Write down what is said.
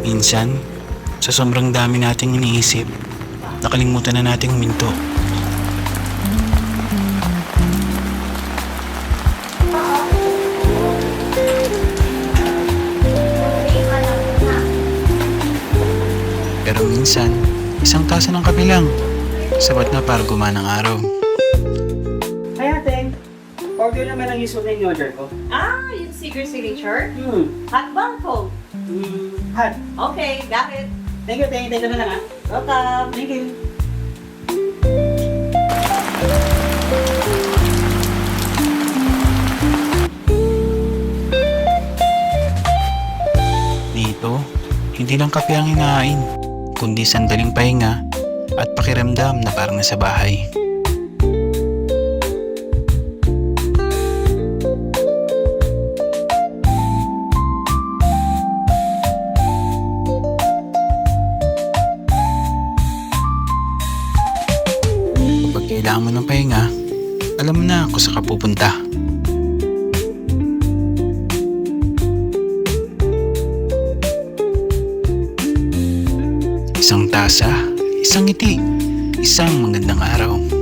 Minsan, sa sobrang dami nating iniisip, nakalimutan na nating huminto. Pero minsan, isang tasa ng kape lang, sapat na para gumana ang araw. Ay ate, order naman ang usual na in-order ko. Yung signature? Hmm, Hot bang cold? hot. Okay, got it. Thank you, thank you na lang ah. Welcome. Thank you. Dito, hindi lang kape ang hinahain, kundi sandaling pahinga at pakiramdam na parang nasa bahay. Kapag kailangan mo ng pahinga, alam mo na kung saan ka pupunta. Isang tasa, isang ngiti, isang magandang araw.